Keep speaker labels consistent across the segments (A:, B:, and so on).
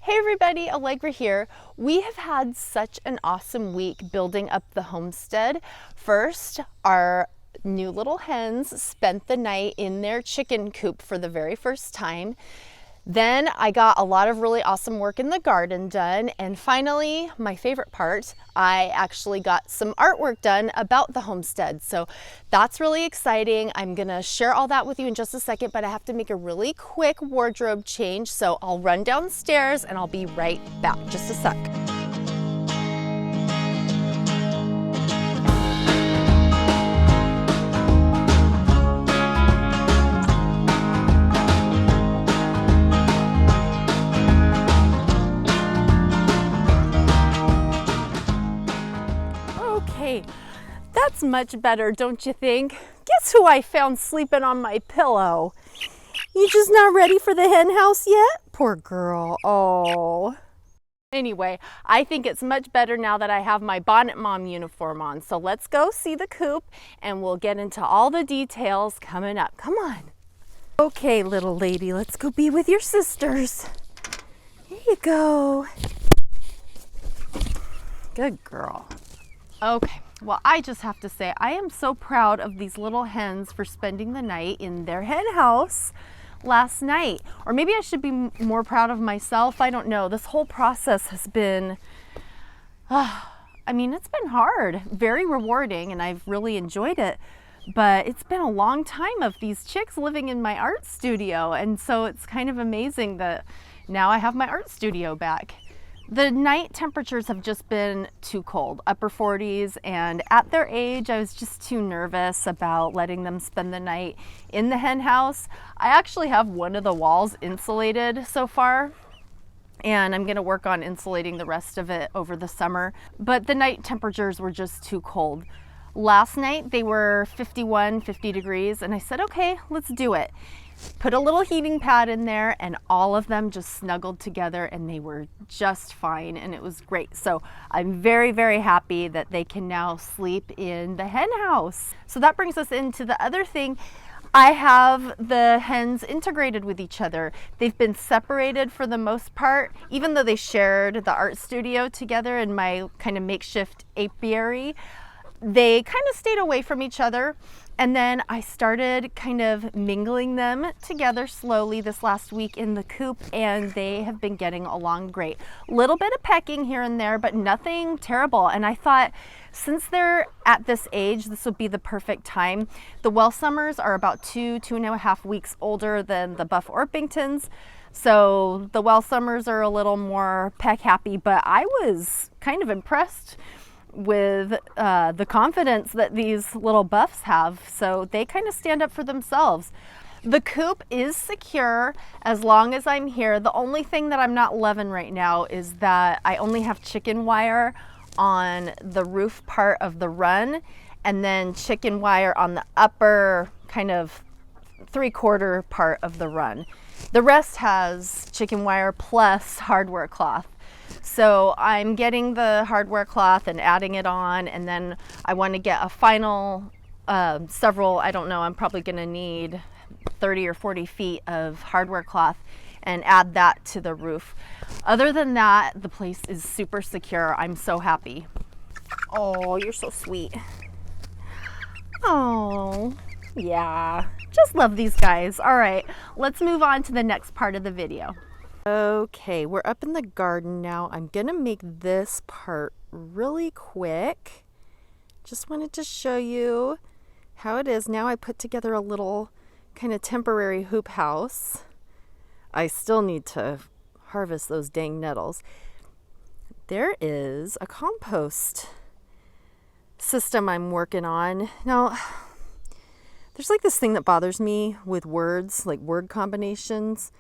A: Hey everybody, Allegra here. We have had such an awesome week building up the homestead. First, our new little hens spent the night in their chicken coop for the very first time. Then I got a lot of really awesome work in the garden done. And finally, my favorite part, I actually got some artwork done about the homestead. So that's really exciting. I'm gonna share all that with you in just a second, but I have to make a really quick wardrobe change. So I'll run downstairs and I'll be right back. Just a sec. Okay, that's much better, don't you think? Guess who I found sleeping on my pillow? You just not ready for the hen house yet? Poor girl. Oh. Anyway, I think it's much better now that I have my bonnet mom uniform on. So let's go see the coop and we'll get into all the details coming up. Come on. Okay, little lady, let's go be with your sisters. Here you go. Good girl. Okay, well, I just have to say, I am so proud of these little hens for spending the night in their hen house last night. Or maybe I should be more proud of myself. I don't know. This whole process has been, it's been hard, very rewarding, and I've really enjoyed it. But it's been a long time of these chicks living in my art studio. And so it's kind of amazing that now I have my art studio back. The night temperatures have just been too cold, upper 40s, and at their age, I was just too nervous about letting them spend the night in the hen house. I actually have one of the walls insulated so far, and I'm gonna work on insulating the rest of it over the summer, but the night temperatures were just too cold. Last night, they were 50 degrees, and I said, okay, let's do it. Put a little heating pad in there and all of them just snuggled together and they were just fine and it was great. So I'm very, very happy that they can now sleep in the hen house. So that brings us into the other thing. I have the hens integrated with each other. They've been separated for the most part, even though they shared the art studio together in my kind of makeshift apiary. They kind of stayed away from each other. And then I started kind of mingling them together slowly this last week in the coop, and they have been getting along great. Little bit of pecking here and there, but nothing terrible. And I thought, since they're at this age, this would be the perfect time. The Welsumers are about 2.5 weeks older than the Buff Orpingtons. So the Welsumers are a little more peck happy, but I was kind of impressed with the confidence that these little buffs have. So they kind of stand up for themselves. The coop is secure as long as I'm here. The only thing that I'm not loving right now is that I only have chicken wire on the roof part of the run and then chicken wire on the upper kind of 3/4 part of the run. The rest has chicken wire plus hardware cloth. So I'm getting the hardware cloth and adding it on, and then I want to get a final several, I don't know, I'm probably going to need 30 or 40 feet of hardware cloth and add that to the roof. Other than that, the place is super secure. I'm so happy. Oh, you're so sweet. Oh, yeah. Just love these guys. All right, let's move on to the next part of the video. Okay, we're up in the garden now. I'm gonna make this part really quick. Just wanted to show you how it is. Now I put together a little kind of temporary hoop house. I still need to harvest those dang nettles. There is a compost system I'm working on. Now, there's like this thing that bothers me with words, like word combinations.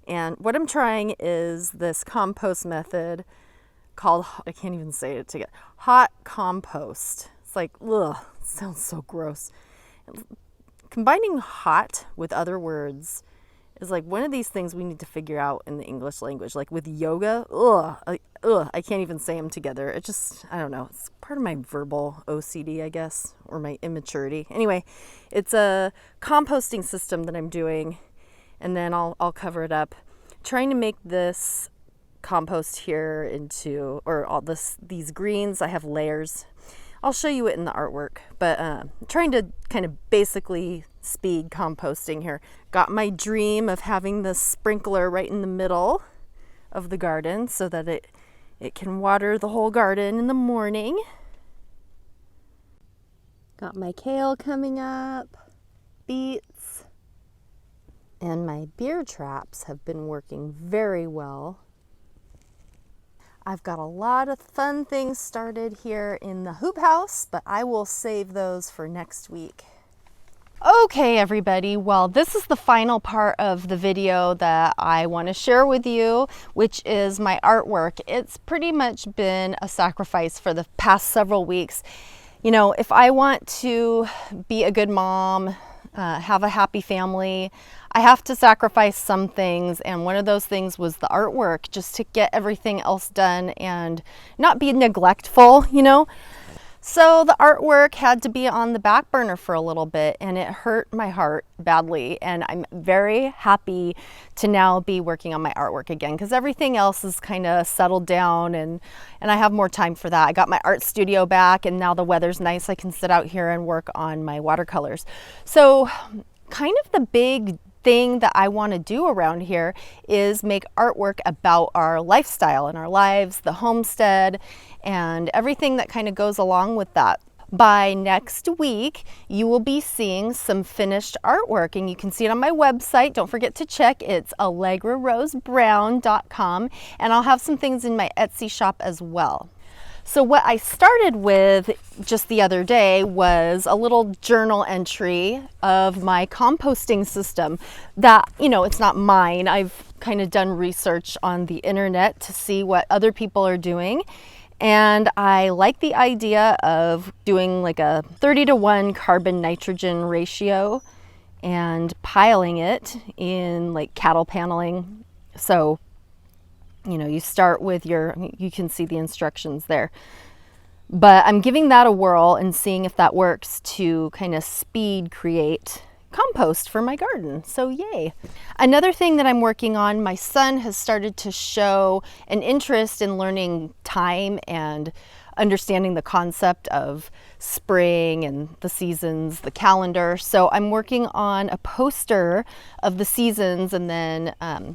A: And what I'm trying is this compost method called, I can't even say it together, hot compost. It's like, ugh, it sounds so gross. Combining hot with other words is like one of these things we need to figure out in the English language. Like with yoga, I can't even say them together. It just, I don't know. It's part of my verbal OCD, I guess, or my immaturity. Anyway, it's a composting system that I'm doing, and then I'll cover it up. Trying to make this compost here into, or all these greens. I have layers. I'll show you it in the artwork, but I'm trying to kind of basically speed composting here. Got my dream of having the sprinkler right in the middle of the garden so that it can water the whole garden in the morning. Got my kale coming up, beets, and my beer traps have been working very well. I've got a lot of fun things started here in the hoop house, but I will save those for next week. Okay, everybody, well, this is the final part of the video that I want to share with you, which is my artwork. It's pretty much been a sacrifice for the past several weeks. You know, if I want to be a good mom, have a happy family, I have to sacrifice some things, and one of those things was the artwork, just to get everything else done and not be neglectful, you know. So the artwork had to be on the back burner for a little bit, and it hurt my heart badly, and I'm very happy to now be working on my artwork again, because everything else is kind of settled down, and I have more time for that. I got my art studio back, and now the weather's nice. I can sit out here and work on my watercolors. So kind of the big thing that I want to do around here is make artwork about our lifestyle and our lives, the homestead, and everything that kind of goes along with that. By next week, you will be seeing some finished artwork, and you can see it on my website. Don't forget to check. It's allegrarosebrown.com, and I'll have some things in my Etsy shop as well. So what I started with just the other day was a little journal entry of my composting system that, you know, it's not mine. I've kind of done research on the internet to see what other people are doing. And I like the idea of doing like a 30-to-1 carbon nitrogen ratio and piling it in like cattle paneling. So, you know, you start with you can see the instructions there. But I'm giving that a whirl and seeing if that works to kind of speed create compost for my garden. So yay. Another thing that I'm working on, my son has started to show an interest in learning time and understanding the concept of spring and the seasons, the calendar. So I'm working on a poster of the seasons and then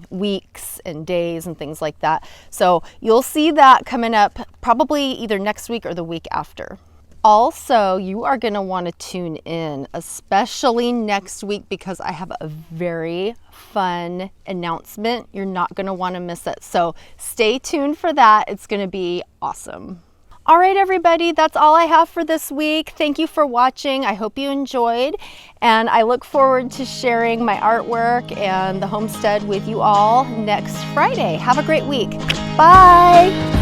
A: weeks and days and things like that. So you'll see that coming up probably either next week or the week after. Also, you are going to want to tune in, especially next week, because I have a very fun announcement. You're not going to want to miss it. So stay tuned for that. It's going to be awesome. All right, everybody, that's all I have for this week. Thank you for watching. I hope you enjoyed, and I look forward to sharing my artwork and the homestead with you all next Friday. Have a great week. Bye.